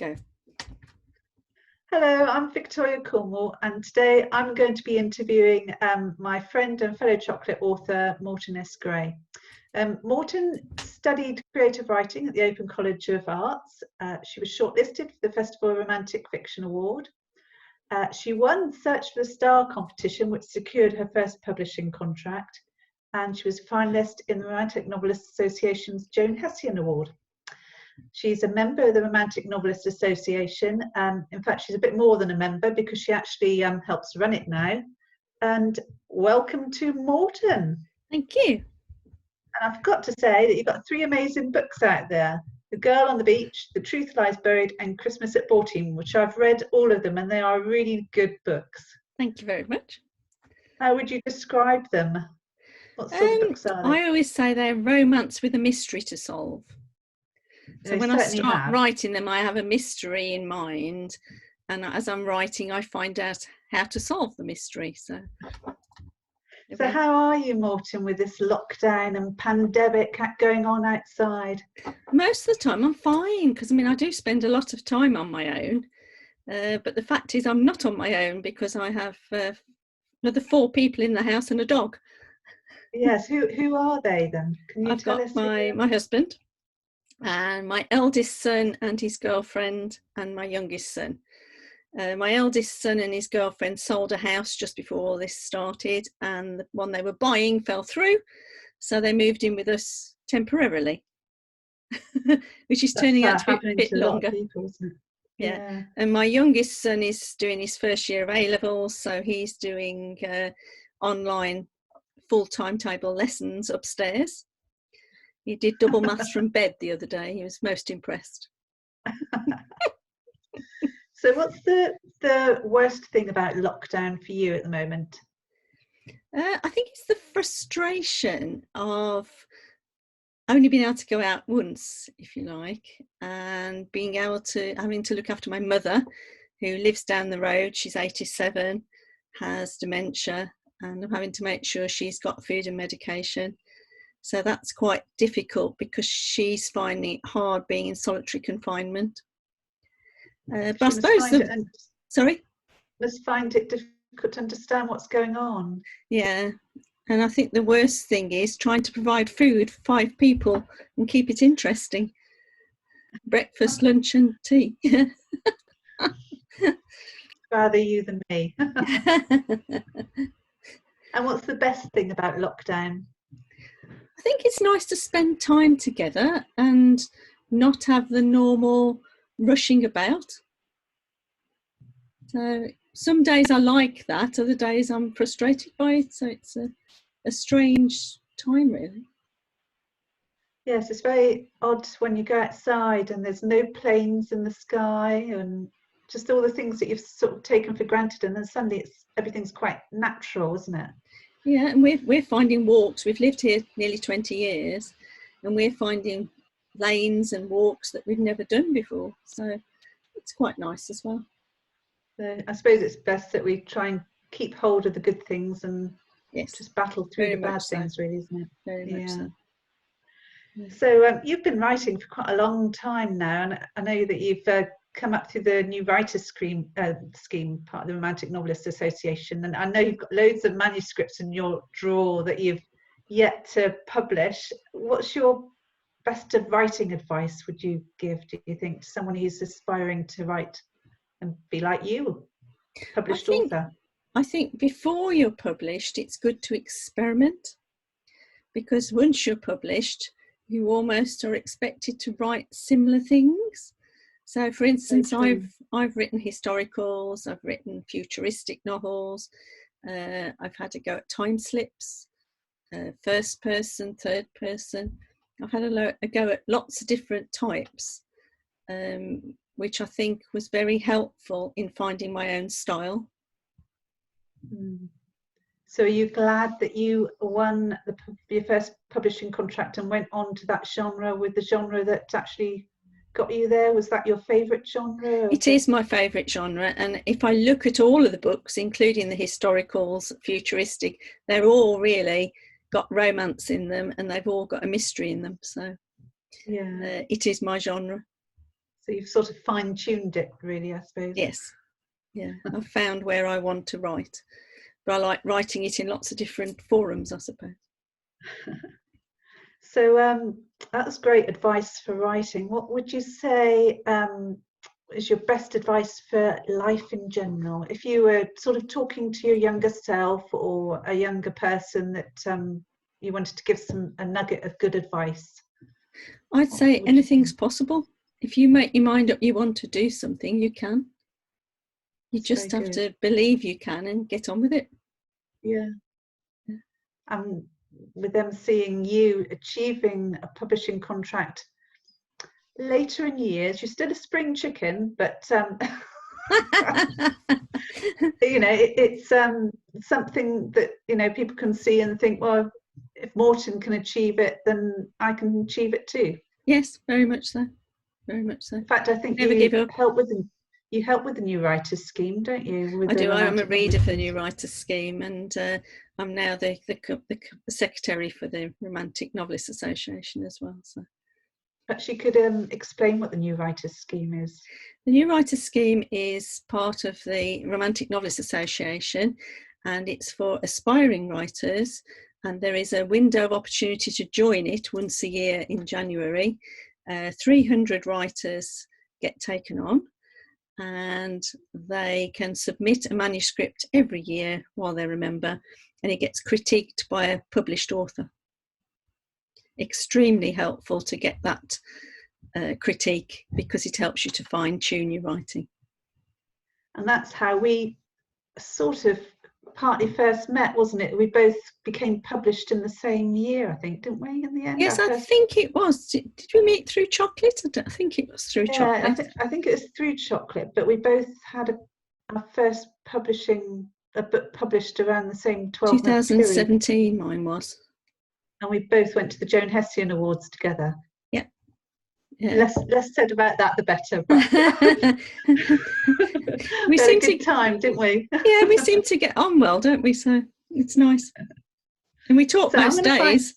Go. Hello, I'm Victoria Cornwall, and today I'm going to be interviewing my friend and fellow chocolate author, Morton S Gray. Morton studied creative writing at the Open College of Arts. She was shortlisted for the Festival of Romantic Fiction Award. She won Search for the Star competition, which secured her first publishing contract, and she was a finalist in the Romantic Novelists Association's Joan Hessian Award. She's a member of the Romantic Novelists Association. In fact, she's a bit more than a member because she actually helps run it now. And welcome to Morton. Thank you. And I've got to say that you've got 3 amazing books out there. The Girl on the Beach, The Truth Lies Buried, and Christmas at 14, which I've read all of them, and they are really good books. Thank you very much. How would you describe them? What sort of books are they? I always say they're romance with a mystery to solve. So when I start writing them, I have a mystery in mind, and as I'm writing, I find out how to solve the mystery. So how are you, Morton, with this lockdown and pandemic going on outside? Most of the time I'm fine, because I do spend a lot of time on my own, but the fact is I'm not on my own because I have another 4 people in the house and a dog. Yes, who are they then? Can you tell us? I've got my husband, and my eldest son and his girlfriend, and my youngest son. My eldest son and his girlfriend sold a house just before all this started, and the one they were buying fell through, so they moved in with us temporarily, which is turning out to be a bit longer. People, isn't it? Yeah. And my youngest son is doing his first year of A-levels, so he's doing online full timetable lessons upstairs. He did double maths from bed the other day. He was most impressed. So what's the worst thing about lockdown for you at the moment? I think it's the frustration of only being able to go out once, if you like, and having to look after my mother, who lives down the road. She's 87, has dementia, and I'm having to make sure she's got food and medication. So that's quite difficult because she's finding it hard being in solitary confinement. But I suppose must find it difficult to understand what's going on. Yeah, and I think the worst thing is trying to provide food for 5 people and keep it interesting. Breakfast, lunch and tea. Rather you than me. And what's the best thing about lockdown? I think it's nice to spend time together and not have the normal rushing about. So some days I like that, other days I'm frustrated by it. So it's a strange time, really. Yes, it's very odd when you go outside and there's no planes in the sky and just all the things that you've sort of taken for granted, and then suddenly everything's quite natural, isn't it? Yeah, and we're finding walks. We've lived here nearly 20 years, and we're finding lanes and walks that we've never done before. So it's quite nice as well. So I suppose it's best that we try and keep hold of the good things and just battle through the bad things, really, isn't it? Very much so. So you've been writing for quite a long time now, and I know that you've come up through the new writers scheme part of the Romantic Novelists Association, and I know you've got loads of manuscripts in your drawer that you've yet to publish. What's your best of writing advice would you give, do you think, to someone who's aspiring to write and be like you, published author? I think before you're published, it's good to experiment, because once you're published, you almost are expected to write similar things. So, for instance, I've written historicals, I've written futuristic novels, I've had a go at time slips, first person, third person. I've had a go at lots of different types, which I think was very helpful in finding my own style. So are you glad that you won your first publishing contract and went on to that genre with the genre that actually got you there? Was that your favourite genre? It is my favourite genre, and if I look at all of the books, including the historicals, futuristic, they're all really got romance in them, and they've all got a mystery in them. So it is my genre. So you've sort of fine-tuned it, really, I suppose. Yes. Yeah, I've found where I want to write. But I like writing it in lots of different forums, I suppose. So that was great advice for writing. What would you say is your best advice for life in general? If you were sort of talking to your younger self or a younger person that you wanted to give a nugget of good advice? I'd say anything's possible. If you make your mind up you want to do something, you can. You just have to believe you can and get on with it. Yeah. With them seeing you achieving a publishing contract later in years, you're still a spring chicken, but you know, it's something that, you know, people can see and think, well, if Morton can achieve it, then I can achieve it too. Yes, very much so. Very much so. In fact, I think Never give up. You help with the New Writers Scheme, don't you? I do. I'm a reader for the New Writers Scheme, and I'm now the secretary for the Romantic Novelists Association as well. So, perhaps you could explain what the New Writers Scheme is. The New Writers Scheme is part of the Romantic Novelists Association, and it's for aspiring writers. And there is a window of opportunity to join it once a year in January. 300 writers get taken on, and they can submit a manuscript every year while they're a member, and it gets critiqued by a published author. Extremely helpful to get that critique, because it helps you to fine-tune your writing. And that's how we sort of partly first met, wasn't it? We both became published in the same year, I think, didn't we, in the end? Yes, I think it was. Did we meet through Chocolate? I think it was through Chocolate. I think it was through Chocolate, but we both had our first a book published around the same 12-month 2017 period. Mine was. And we both went to the Joan Hessian Awards together. Yeah. Yeah. Less said about that, the better. We seemed to time, didn't we? Yeah, we seem to get on well, don't we? So it's nice. And we talk most days.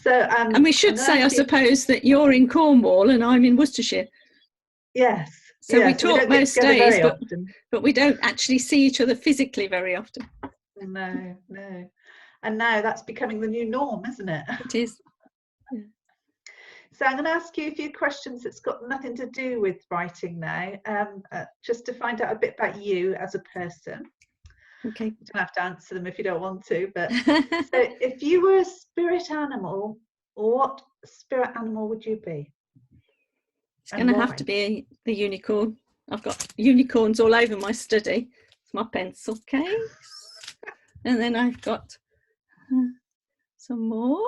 And we should say, I suppose, that you're in Cornwall and I'm in Worcestershire. Yes. So we talk most days, but we don't actually see each other physically very often. No. And now that's becoming the new norm, isn't it? It is. Yeah. So I'm going to ask you a few questions that's got nothing to do with writing now, just to find out a bit about you as a person. Okay. You don't have to answer them if you don't want to, but so if you were a spirit animal, what spirit animal would you be? It's going to have to be the unicorn. I've got unicorns all over my study. It's my pencil case. And then I've got some more.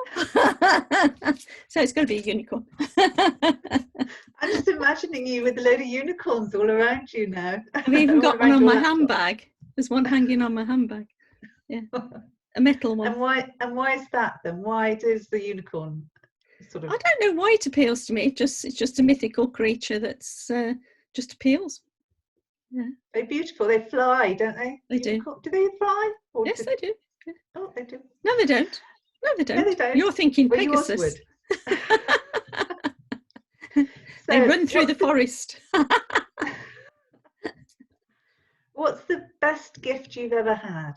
So it's going to be a unicorn. I'm just imagining you with a load of unicorns all around you now. I've even got one on my handbag. There's one hanging on my handbag. Yeah, a metal one. And why is that then? Why does the unicorn sort of? I don't know why it appeals to me. It's just a mythical creature that's just appeals. Yeah. They're beautiful. They fly, don't they? They do. Do they fly? Yes, they do. Yeah. Oh, they do. No, they don't. No, they don't. No, they don't. You're thinking Pegasus. They run through the forest. What's the best gift you've ever had?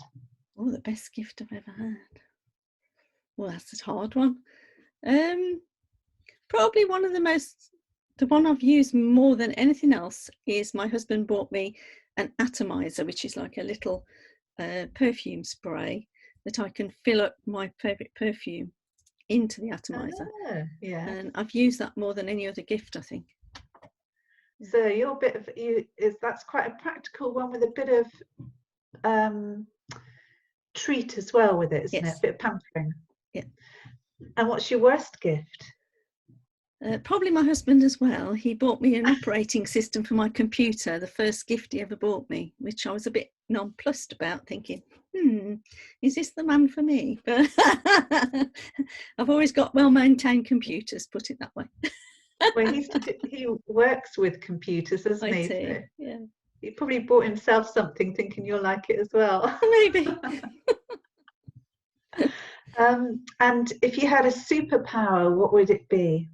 Oh, the best gift I've ever had. Well, that's a hard one. Probably the one I've used more than anything else is my husband bought me an atomizer, which is like a little perfume spray that I can fill up my favourite perfume into the atomizer. Yeah. And I've used that more than any other gift, I think. So your bit of that's quite a practical one with a bit of treat as well with it, isn't it? A bit of pampering. Yeah. And what's your worst gift? Probably my husband as well. He bought me an operating system for my computer, the first gift he ever bought me, which I was a bit nonplussed about, thinking, is this the man for me? But I've always got well-maintained computers, put it that way. Well, he works with computers, doesn't he? So yeah. He probably bought himself something thinking you'll like it as well. Maybe. And if you had a superpower, what would it be?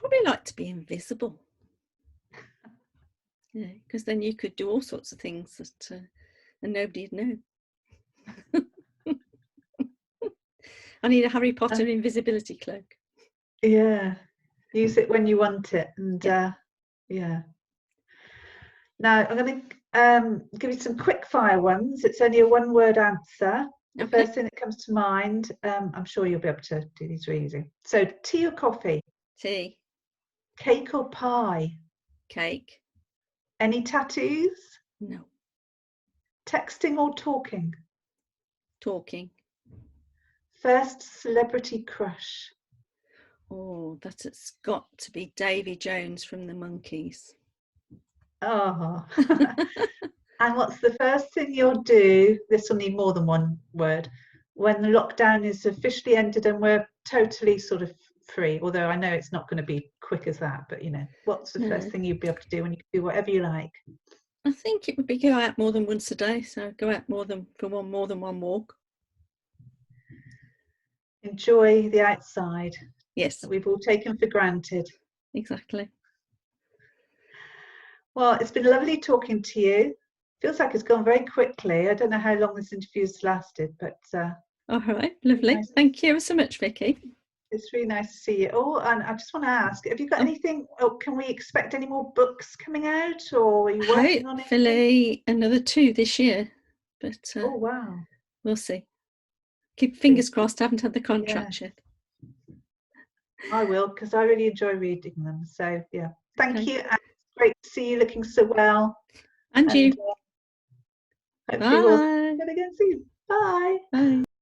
probably like to be invisible. Yeah, because then you could do all sorts of things that, and nobody'd know. I need a Harry Potter invisibility cloak. Yeah, use it when you want it, and yeah. Now I'm going to give you some quick fire ones. It's only a one-word answer. The first thing that comes to mind, I'm sure you'll be able to do these really easy. So, tea or coffee? Tea. Cake or pie? Cake. Any tattoos? No. Texting or talking? Talking. First celebrity crush? Oh, that's got to be Davy Jones from the Monkees. Oh. And what's the first thing you'll do? This will need more than one word. When the lockdown is officially ended and we're totally sort of free, although I know it's not going to be quick as that, but you know, what's the first thing you'd be able to do when you can do whatever you like? I think it would be go out more than once a day. So go out more than one walk. Enjoy the outside. Yes. That we've all taken for granted. Exactly. Well, it's been lovely talking to you. Feels like it's gone very quickly. I don't know how long this interview's lasted, but all right, lovely. Nice. Thank you ever so much, Vicky. It's really nice to see you. Oh, and I just want to ask, have you got anything? Oh, can we expect any more books coming out, or are you working on it? Hopefully another 2 this year, but oh wow, we'll see. Keep fingers crossed. I haven't had the contract yet. I will, because I really enjoy reading them. So yeah, thank you. And it's great to see you looking so well. And you. Hopefully we'll see you again soon. Bye. Bye.